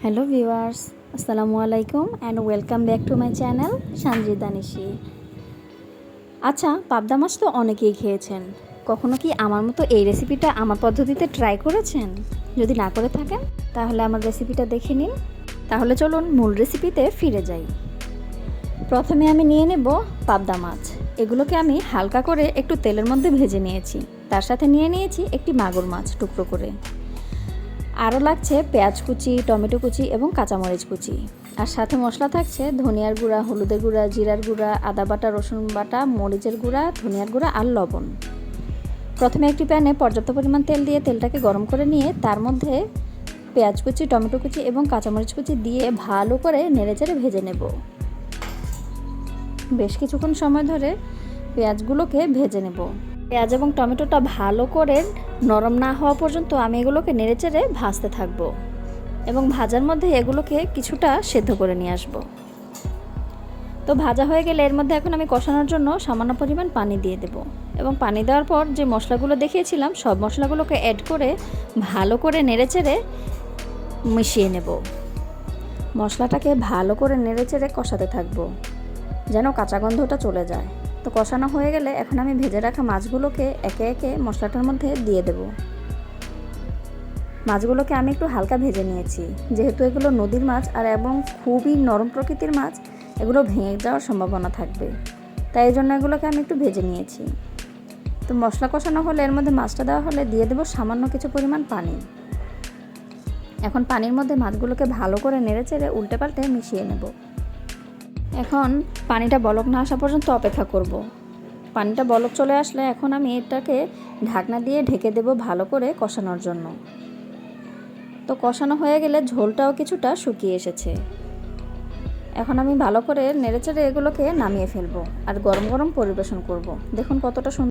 Hello viewers, আসসালামু আলাইকুম and welcome back to my channel Sanjida Nishi. আচ্ছা, পাবদা মাছ তো অনেকেই খেয়েছেন। কখনো কি আমার মতো এই রেসিপিটা আমার পদ্ধতিতে ট্রাই করেছেন? যদি না করে থাকেন তাহলে আমার রেসিপিটা দেখে নিন। তাহলে চলুন মূল রেসিপিতে ফিরে যাই। প্রথমে আমি নিয়ে নেব পাবদা মাছ। এগুলোকে আমি হালকা করে একটু তেলের মধ্যে ভেজে নিয়েছি। তার সাথে নিয়ে নিয়েছি একটি মাগুর মাছ টুকরো করে। আরও লাগছে পেঁয়াজ কুচি, টমেটো কুচি এবং কাঁচামরিচ কুচি। আর সাথে মশলা থাকছে ধনিয়ার গুঁড়া, হলুদের গুঁড়া, জিরার গুঁড়া, আদা বাটা, রসুন বাটা, মরিচের গুঁড়া, ধনিয়ার গুঁড়া আর লবণ। প্রথমে একটি প্যানে পর্যাপ্ত পরিমাণ তেল দিয়ে তেলটাকে গরম করে নিয়ে তার মধ্যে পেঁয়াজ কুচি, টমেটো কুচি এবং কাঁচামরিচ কুচি দিয়ে ভালো করে নেড়েচেড়ে ভেজে নেব। বেশ কিছুক্ষণ সময় ধরে পেঁয়াজগুলোকে ভেজে নেব। পেঁয়াজ এবং টমেটোটা ভালো করে নরম না হওয়া পর্যন্ত আমি এগুলোকে নেড়েচেড়ে ভাজতে থাকবো এবং ভাজার মধ্যে এগুলোকে কিছুটা সেদ্ধ করে নিয়ে আসব। তো ভাজা হয়ে গেলে এর মধ্যে এখন আমি কষানোর জন্য সামান্য পরিমাণ পানি দিয়ে দেব এবং পানি দেওয়ার পর যে মশলাগুলো দেখিয়েছিলাম সব মশলাগুলোকে অ্যাড করে ভালো করে নেড়েচেড়ে মিশিয়ে নেব। মশলাটাকে ভালো করে নেড়েচেড়ে কষাতে থাকবো যেন কাঁচা গন্ধটা চলে যায়। তো কষানো হয়ে গেলে এখন আমি ভেজে রাখা মাছগুলোকে একে একে মশলাটার মধ্যে দিয়ে দেব। মাছগুলোকে আমি একটু হালকা ভেজে নিয়েছি, যেহেতু এগুলো নদীর মাছ আর এবং খুবই নরম প্রকৃতির মাছ, এগুলো ভেঙে যাওয়ার সম্ভাবনা থাকবে, তাই এই জন্য এগুলোকে আমি একটু ভেজে নিয়েছি। তো মশলা কষানো হলে এর মধ্যে মাছটা দেওয়া হলে দিয়ে দেবো সামান্য কিছু পরিমাণ পানি। এখন পানির মধ্যে মাছগুলোকে ভালো করে নেড়েচেড়ে উল্টে পাল্টে মিশিয়ে নেব। এখন পানিটা বলক না আসা পর্যন্ত অপেক্ষা করব। পানিটা বলক চলে আসলে এখন আমি এটাকে ঢাকনা দিয়ে ঢেকে দেব ভালো করে কষানোর জন্য। তো কষানো হয়ে গেলে ঝোলটাও কিছুটা শুকিয়ে এসেছে। এখন আমি ভালো করে নেড়েচেড়ে এগুলোকে নামিয়ে ফেলবো আর গরম গরম পরিবেশন করব। দেখুন কতটা সুন্দর